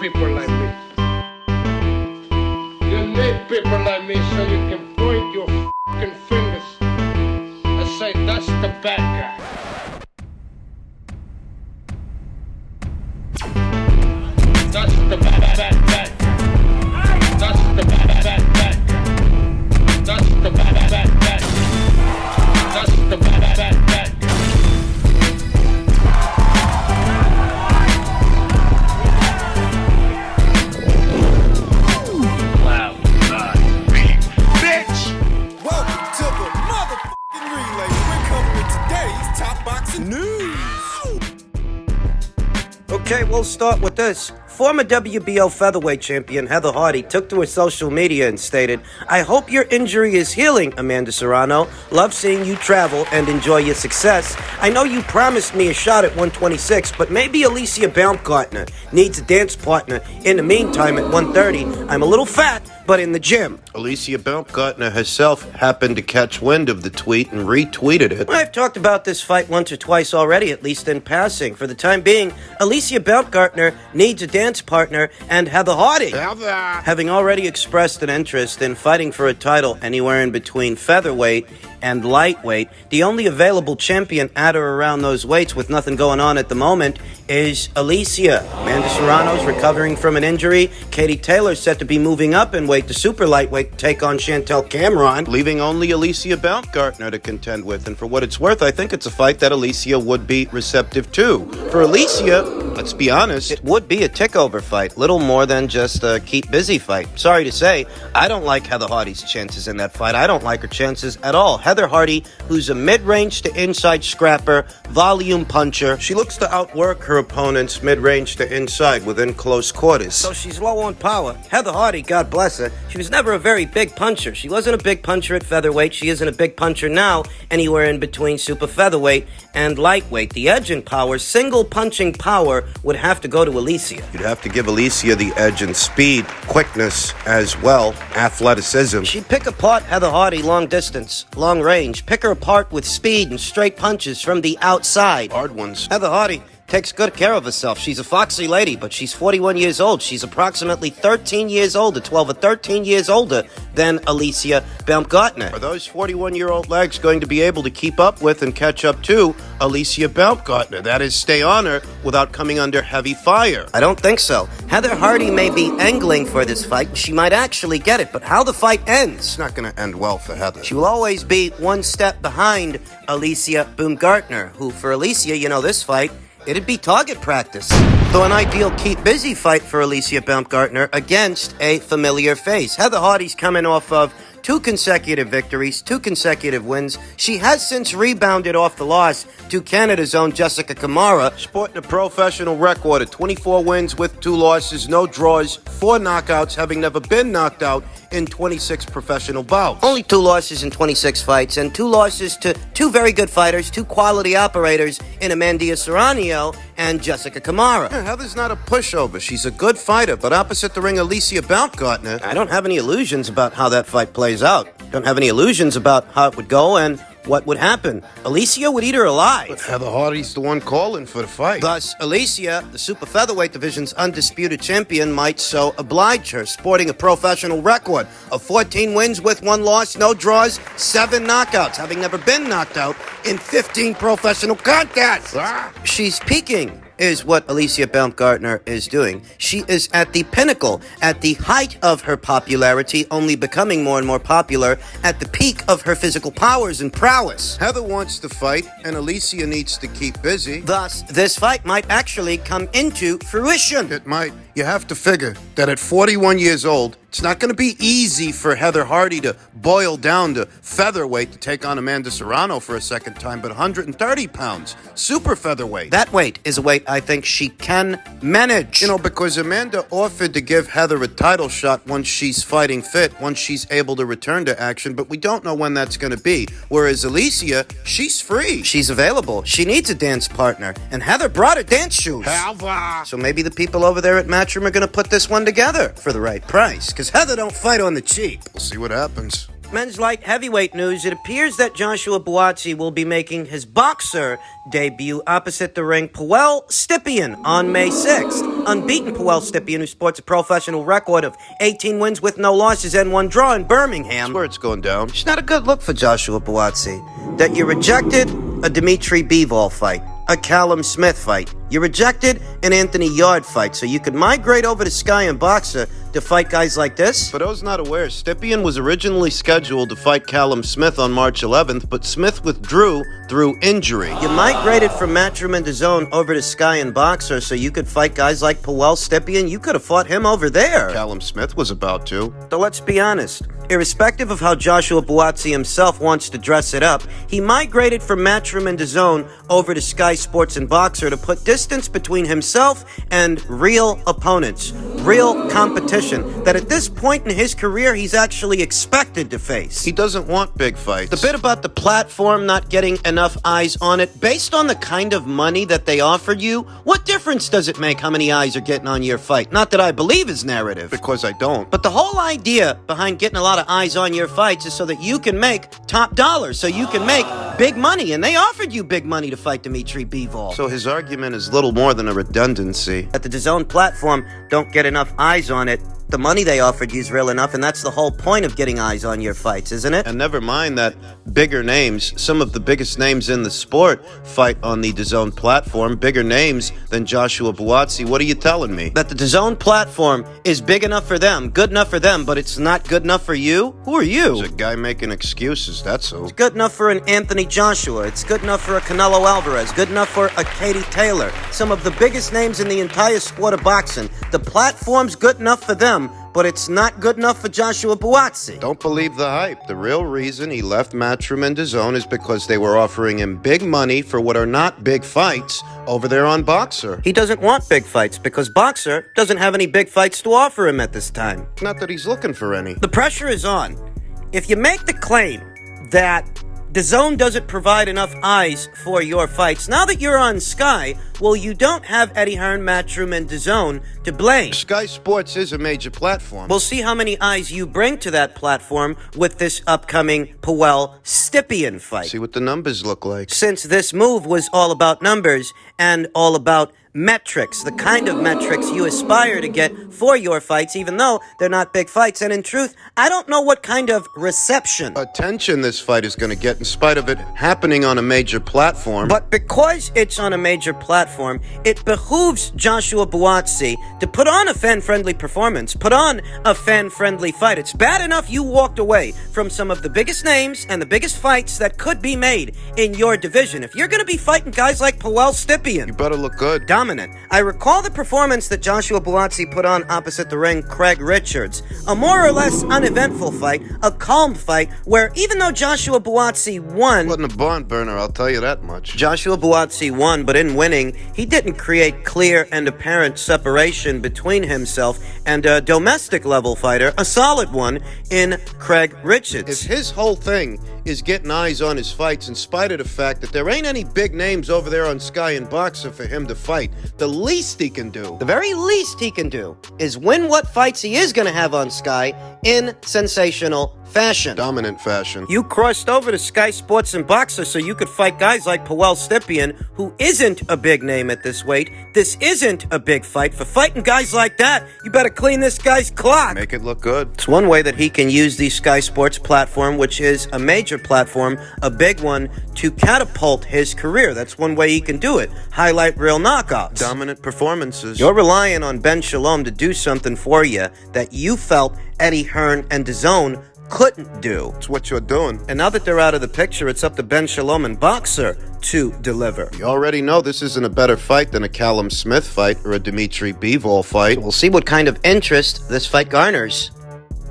people like me. You need people like me so you can point your fucking fingers and say, that's the bad guy. That's the bad guy. That's the bad guy. That's the bad guy. That's the bad guy. Okay, we'll start with this. Former WBO featherweight champion Heather Hardy took to her social media and stated, "I hope your injury is healing, Amanda Serrano. Love seeing you travel and enjoy your success. I know you promised me a shot at 126, but maybe Alicia Baumgardner needs a dance partner. In the meantime, at 130, I'm a little fat, but in the gym." Alicia Baumgardner herself happened to catch wind of the tweet and retweeted it. I've talked about this fight once or twice already, at least in passing. For the time being, Alicia Baumgardner needs a dance partner, and Heather Hardy, having already expressed an interest in fighting for a title anywhere in between featherweight and lightweight. The only available champion at or around those weights with nothing going on at the moment is Alicia. Amanda Serrano's recovering from an injury. Katie Taylor's set to be moving up in weight to super lightweight to take on Chantel Cameron, leaving only Alicia Baumgardner to contend with. And for what it's worth, I think it's a fight that Alicia would be receptive to. For Alicia, let's be honest, it would be a takeover fight, little more than just a keep busy fight. Sorry to say, I don't like Heather Hardy's chances in that fight. I don't like her chances at all. Heather Hardy, who's a mid-range to inside scrapper, volume puncher. She looks to outwork her opponents mid-range to inside within close quarters. So she's low on power. Heather Hardy, God bless her, she was never a very big puncher. She wasn't a big puncher at featherweight. She isn't a big puncher now, anywhere in between super featherweight and lightweight. The edge in power, single punching power, would have to go to Alicia. You'd have to give Alicia the edge in speed, quickness as well, athleticism. She'd pick apart Heather Hardy long distance, long range. Pick her apart with speed and straight punches from the outside. Hard ones. Heather Hardy takes good care of herself. She's a foxy lady, but she's 41 years old. She's approximately 13 years older, 12 or 13 years older than Alicia Baumgardner. Are those 41-year-old legs going to be able to keep up with and catch up to Alicia Baumgardner? That is, stay on her without coming under heavy fire. I don't think so. Heather Hardy may be angling for this fight. She might actually get it, but how the fight ends, it's not going to end well for Heather. She will always be one step behind Alicia Baumgardner, who, for Alicia, this fight, it'd be target practice. Though an ideal keep busy fight for Alicia Baumgardner against a familiar face. Heather Hardy's coming off of 2 consecutive victories, 2 consecutive wins. She has since rebounded off the loss to Canada's own Jessica Camara. Sporting a professional record of 24 wins with 2 losses, no draws, 4 knockouts, having never been knocked out in 26 professional bouts. Only 2 losses in 26 fights, and 2 losses to 2 very good fighters, 2 quality operators in Amanda Serrano and Jessica Camara. Heather's not a pushover. She's a good fighter, but opposite the ring, Alicia Baumgardner, I don't have any illusions about how that fight plays out. Don't have any illusions about how it would go and what would happen. Alicia would eat her alive. But Heather Hardy's the one calling for the fight. Thus, Alicia, the super featherweight division's undisputed champion, might so oblige her, sporting a professional record of 14 wins with 1 loss, no draws, 7 knockouts, having never been knocked out in 15 professional contests. She's peaking, is what Alicia Baumgardner is doing. She is at the pinnacle, at the height of her popularity, only becoming more and more popular, at the peak of her physical powers and prowess. Heather wants to fight, and Alicia needs to keep busy. Thus, this fight might actually come into fruition. It might. You have to figure that at 41 years old, it's not going to be easy for Heather Hardy to boil down to featherweight to take on Amanda Serrano for a second time, but 130 pounds, super featherweight. That weight is a weight I think she can manage. Because Amanda offered to give Heather a title shot once she's fighting fit, once she's able to return to action, but we don't know when that's going to be. Whereas Alicia, she's free. She's available. She needs a dance partner, and Heather brought her dance shoes. So maybe the people over there at Matchroom are going to put this one together for the right price, because Heather don't fight on the cheap. We'll see what happens. Men's light heavyweight news. It appears that Joshua Buatsi will be making his boxer debut opposite the ring Puel Stepien on May 6th. Unbeaten Puel Stepien, who sports a professional record of 18 wins with no losses and 1 draw in Birmingham. That's where it's going down. It's not a good look for Joshua Buatsi. That you rejected a Dimitri Bivol fight, a Callum Smith fight. You rejected an Anthony Yard fight, so you could migrate over to Sky and Boxer to fight guys like this? For those not aware, Stepien was originally scheduled to fight Callum Smith on March 11th, but Smith withdrew through injury. You migrated from Matchroom and DAZN over to Sky and Boxer so you could fight guys like Puel Stepien. You could have fought him over there. Callum Smith was about to. So let's be honest. Irrespective of how Joshua Buatsi himself wants to dress it up, he migrated from Matchroom and DAZN over to Sky Sports and Boxer to put distance between himself and real opponents, real competition that at this point in his career he's actually expected to face. He doesn't want big fights. The bit about the platform not getting enough eyes on it, based on the kind of money that they offered you, what difference does it make how many eyes are getting on your fight? Not that I believe his narrative. Because I don't. But the whole idea behind getting a lot of eyes on your fights is so that you can make top dollar, so you can make big money, and they offered you big money to fight Dimitri Bivol. So his argument is little more than a redundancy. That the DAZN platform don't get enough eyes on it, the money they offered you is real enough, and that's the whole point of getting eyes on your fights, isn't it? And never mind that bigger names, some of the biggest names in the sport, fight on the DAZN platform, bigger names than Joshua Buatsi. What are you telling me? That the DAZN platform is big enough for them, good enough for them, but it's not good enough for you? Who are you? There's a guy making excuses, that's who. It's good enough for an Anthony Joshua. It's good enough for a Canelo Alvarez. Good enough for a Katie Taylor. Some of the biggest names in the entire sport of boxing. The platform's good enough for them, but it's not good enough for Joshua Buatsi. Don't believe the hype. The real reason he left Matchroom and DAZN is because they were offering him big money for what are not big fights over there on Boxer. He doesn't want big fights because Boxer doesn't have any big fights to offer him at this time. Not that he's looking for any. The pressure is on. If you make the claim that DAZN doesn't provide enough eyes for your fights, now that you're on Sky, well, you don't have Eddie Hearn, Matchroom, and DAZN to blame. Sky Sports is a major platform. We'll see how many eyes you bring to that platform with this upcoming Puel Stepien fight. See what the numbers look like. Since this move was all about numbers and all about metrics, the kind of metrics you aspire to get for your fights, even though they're not big fights. And in truth, I don't know what kind of reception, attention this fight is going to get in spite of it happening on a major platform. but because it's on a major platform, it behooves Joshua Buatsi to put on a fan-friendly performance, put on a fan-friendly fight. It's bad enough you walked away from some of the biggest names and the biggest fights that could be made in your division. If you're going to be fighting guys like Puel Stepien, You better look good. dominant. I recall the performance that Joshua Buatsi put on opposite the ring Craig Richards. A more or less uneventful fight, a calm fight, where even though Joshua Buatsi won, Wasn't a barn burner, I'll tell you that much. Joshua Buatsi won, but in winning, he didn't create clear and apparent separation between himself and a domestic level fighter, a solid one, in Craig If Richards. his whole thing is getting eyes on his fights in spite of the fact that there ain't any big names over there on Sky and Boxer for him to fight, the least he can do. The very least he can do is win what fights he is going to have on Sky in sensational fashion. Dominant fashion. You crossed over to Sky Sports and Boxer so you could fight guys like Puel Stepien, who isn't a big name at this weight. This isn't a big fight. For fighting guys like that, you better clean this guy's clock. Make it look good. It's one way that he can use the Sky Sports platform, which is a major platform, a big one, to catapult his career. That's one way he can do it. Highlight real knockouts. Dominant performances. You're relying on Ben Shalom to do something for you that you felt Eddie Hearn and DAZN couldn't do. It's what you're doing. And now that they're out of the picture, it's up to Ben Shalom and Boxer to deliver. You already know this isn't a better fight than a Callum Smith fight or a Dimitri Bivol fight. We'll see what kind of interest this fight garners.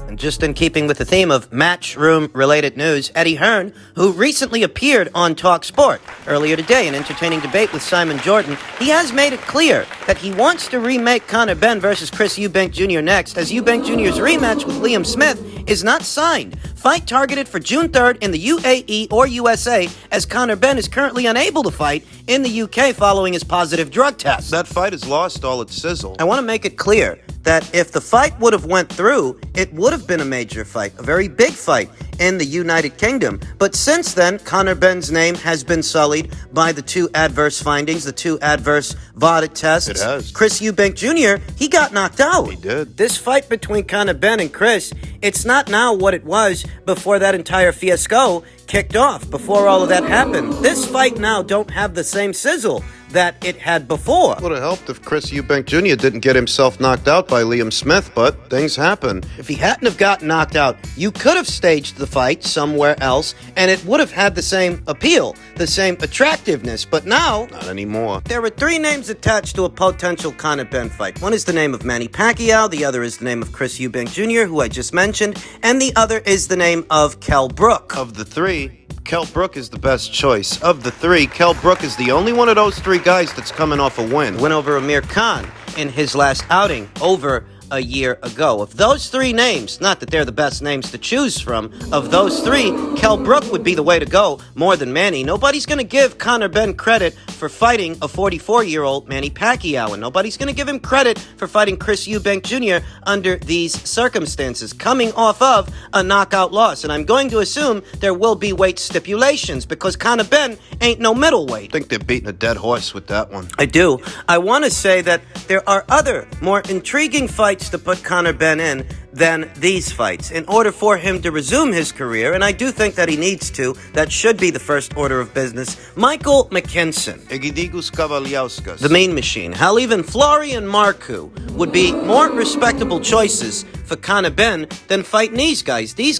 And just in keeping with the theme of matchroom-related news, Eddie Hearn, who recently appeared on Talk Sport earlier today in entertaining debate with Simon Jordan, he has made it clear that he wants to remake Conor Benn versus Chris Eubank Jr. next, as Eubank Jr.'s rematch with Liam Smith is not signed. Fight targeted for June 3rd in the UAE or USA, as Conor Benn is currently unable to fight in the UK following his positive drug test. That fight has lost all its sizzle. I want to make it clear that if the fight would have went through, it would have been a major fight, a very big fight in the United Kingdom. But since then, Conor Benn's name has been sullied by the two adverse findings, the two adverse VOD tests. It has. Chris Eubank Jr., he got knocked out. He did. This fight between Conor Benn and Chris, it's not now what it was before that entire fiasco kicked off, before all of that happened. This fight now don't have the same sizzle that it had before. Would have helped if Chris Eubank Jr. didn't get himself knocked out by Liam Smith, but things happen. If he hadn't have gotten knocked out, you could have staged the fight somewhere else, and it would have had the same appeal, the same attractiveness. But now, Not anymore. there are three names attached to a potential Conor Benn fight. One is the name of Manny Pacquiao, the other is the name of Chris Eubank Jr., who I just mentioned, and the other is the name of Kell Brook. Of the three, Kell Brook is the best choice. Of the three, Kell Brook is the only one of those three guys that's coming off a win. Win over Amir Khan in his last outing over a year ago. Of those three names, not that they're the best names to choose from, of those three, Kell Brook would be the way to go more than Manny. Nobody's going to give Conor Benn credit for fighting a 44-year-old Manny Pacquiao, and nobody's going to give him credit for fighting Chris Eubank Jr. under these circumstances, coming off of a knockout loss. And I'm going to assume there will be weight stipulations because Conor Benn ain't no middleweight. I think they're beating a dead horse with that one. I do. I want to say that there are other, more intriguing fights to put Conor Benn in than these fights in order for him to resume his career, and I do think that he needs to. That should be the first order of business. Michael McKinson, Egidigus Kavaliauskas. the Mean Machine. Hell, even Florian Marku would be more respectable choices for Conor Benn than fighting these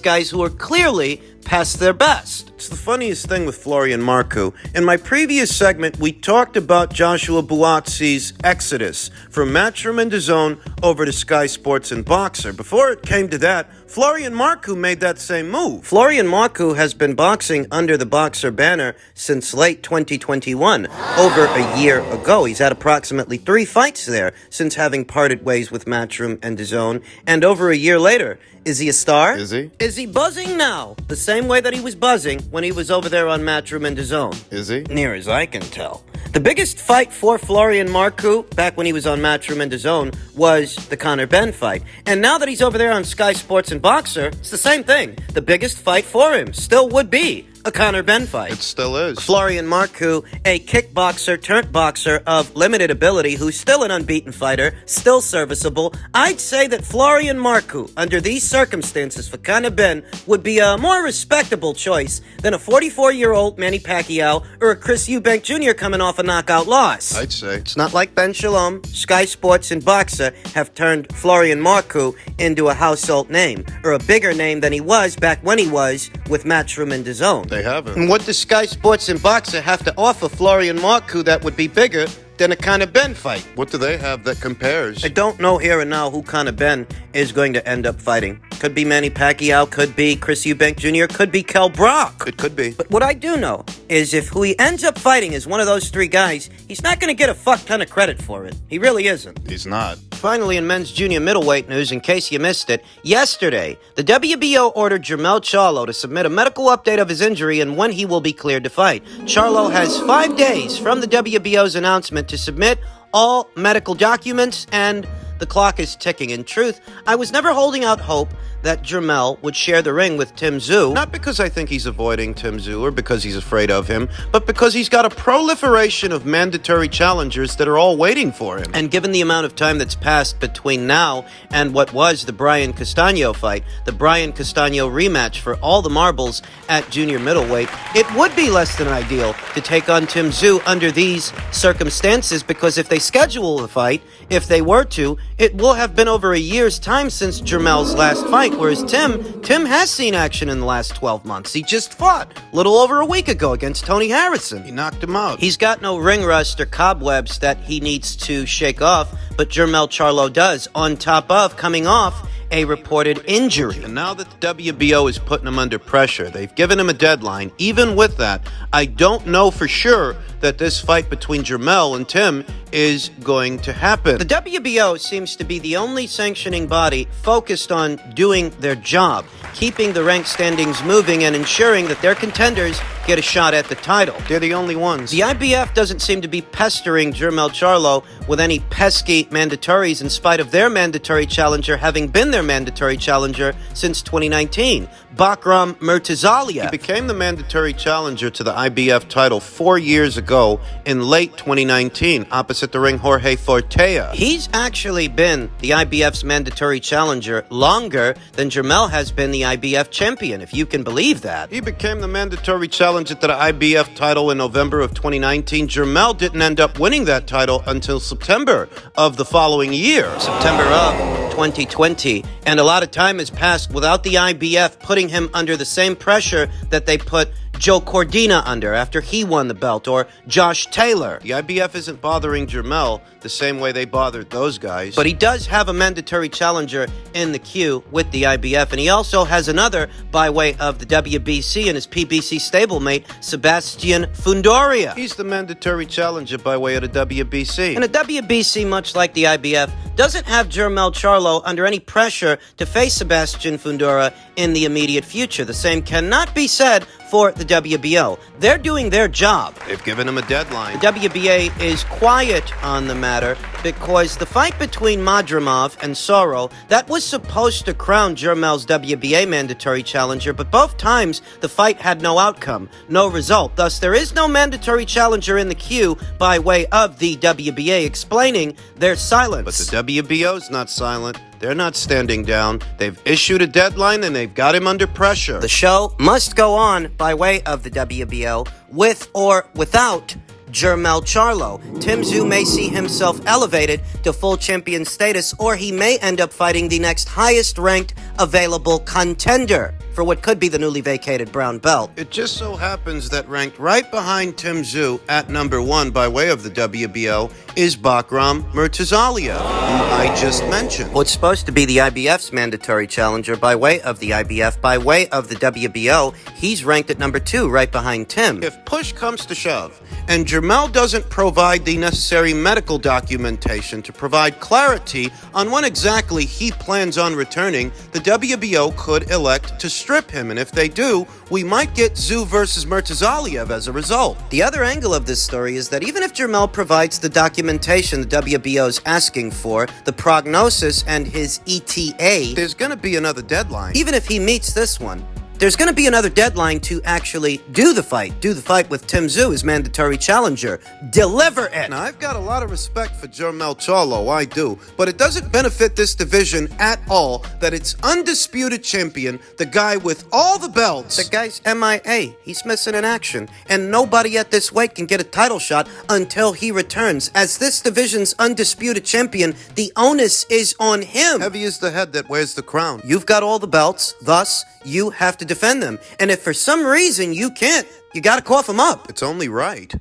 guys who are clearly past their best. It's the funniest thing with Florian Marku. In my previous segment, we talked about Joshua Buatsi's exodus from Matchroom and DAZN over to Sky Sports and Boxer. Before it came to that, Florian Marku made that same move. Florian Marku has been boxing under the Boxer banner since late 2021, over a year ago. He's had approximately 3 fights there since having parted ways with Matchroom and DAZN, and over a year later, is he a star? Is he? Is he buzzing now? The same way that he was buzzing when he was over there on Matchroom and DAZN. Is he? Near as I can tell. The biggest fight for Florian Marku, back when he was on Matchroom and DAZN, was the Conor Benn fight. And now that he's over there on Sky Sports and Boxer, it's the same thing. The biggest fight for him still would be a Conor Benn fight. It still is. Florian Marku, a kickboxer turned boxer of limited ability who's still an unbeaten fighter, still serviceable. I'd say that Florian Marku, under these circumstances for Conor Benn, would be a more respectable choice than a 44-year-old Manny Pacquiao or a Chris Eubank Jr. coming off a knockout loss. I'd say. It's not like Ben Shalom, Sky Sports, and Boxer have turned Florian Marku into a household name, or a bigger name than he was back when he was with Matchroom and DAZN. They haven't. And what does Sky Sports and Boxer have to offer Florian Marku that would be bigger than a Conor Benn fight? What do they have that compares? I don't know here and now who Conor Benn is going to end up fighting. Could be Manny Pacquiao, could be Chris Eubank Jr., could be Kell Brook. It could be. But what I do know is if who he ends up fighting is one of those 3 guys, he's not going to get a fuck ton of credit for it. He really isn't. He's not. Finally, in men's junior middleweight news, in case you missed it, yesterday, the WBO ordered Charlo to submit a medical update of his injury and when he will be cleared to fight. Charlo has 5 days from the WBO's announcement to submit all medical documents, and the clock is ticking. In truth, I was never holding out hope that Jermell would share the ring with Tszyu. Not because I think he's avoiding Tszyu or because he's afraid of him, but because he's got a proliferation of mandatory challengers that are all waiting for him. And given the amount of time that's passed between now and what was the Brian Castano fight, the Brian Castano rematch for all the marbles at junior middleweight, it would be less than ideal to take on Tszyu under these circumstances, because if they schedule the fight, if they were to, it will have been over a year's time since Jermell's last fight, whereas Tim has seen action in the last 12 months. He just fought a little over a week ago against Tony Harrison. He knocked him out. He's got no ring rust or cobwebs that he needs to shake off, but Jermell Charlo does, on top of coming off a reported injury. And now that the WBO is putting him under pressure, they've given him a deadline. Even with that, I don't know for sure that this fight between Jermell and Tim is going to happen. The WBO seems to be the only sanctioning body focused on doing their job, keeping the rank standings moving and ensuring that their contenders get a shot at the title. They're the only ones. The IBF doesn't seem to be pestering Jermell Charlo with any pesky mandatories in spite of their mandatory challenger having been their mandatory challenger since 2019, Baumgardner Murtazalia. He became the mandatory challenger to the IBF title 4 years ago in late 2019, opposite the ring Jorge Fortea. He's actually been the IBF's mandatory challenger longer than Jermell has been the IBF champion, if you can believe that. He became the mandatory challenger to the IBF title in November of 2019. Jermell didn't end up winning that title until September of the following year. September of 2020, and a lot of time has passed without the IBF putting him under the same pressure that they put Joe Cordina under after he won the belt, or Josh Taylor. The IBF isn't bothering Jermell the same way they bothered those guys. But he does have a mandatory challenger in the queue with the IBF, and he also has another by way of the WBC and his PBC stablemate, Sebastian Fundoria. He's the mandatory challenger by way of the WBC. And the WBC, much like the IBF, doesn't have Jermell Charlo under any pressure to face Sebastian Fundora in the immediate future. The same cannot be said for the WBO. They're doing their job. They've given him a deadline. The WBA is quiet on the matter because the fight between Madrimov and Soro, that was supposed to crown Jermell's WBA mandatory challenger, but both times the fight had no outcome, no result. Thus, there is no mandatory challenger in the queue by way of the WBA, explaining their silence. But the WBO's not silent. They're not standing down. They've issued a deadline and they've got him under pressure. The show must go on by way of the WBO, with or without Jermell Charlo. Tszyu may see himself elevated to full champion status, or he may end up fighting the next highest ranked available contender for what could be the newly vacated brown belt. It just so happens that ranked right behind Tszyu at number 1 by way of the WBO is Baumgardner Murtazalia, who I just mentioned. What's supposed to be the IBF's mandatory challenger by way of the IBF, by way of the WBO, he's ranked at number 2 right behind Tim. If push comes to shove, and Jermell doesn't provide the necessary medical documentation to provide clarity on when exactly he plans on returning, the WBO could elect to strip him, and if they do, we might get Tszyu versus Murtazalia as a result. The other angle of this story is that even if Jermell provides the documentation the WBO is asking for, the prognosis and his ETA, there's going to be another deadline. even if he meets this one, there's going to be another deadline to actually do the fight with Tszyu as mandatory challenger. Deliver it! Now, I've got a lot of respect for Jermell Charlo, I do, but it doesn't benefit this division at all that its undisputed champion, the guy with all the belts, The guy's MIA. He's missing in action, and nobody at this weight can get a title shot until he returns. As this division's undisputed champion, the onus is on him. heavy is the head that wears the crown. You've got all the belts, thus you have to defend them. And if for some reason you can't, you gotta cough them up. It's only right.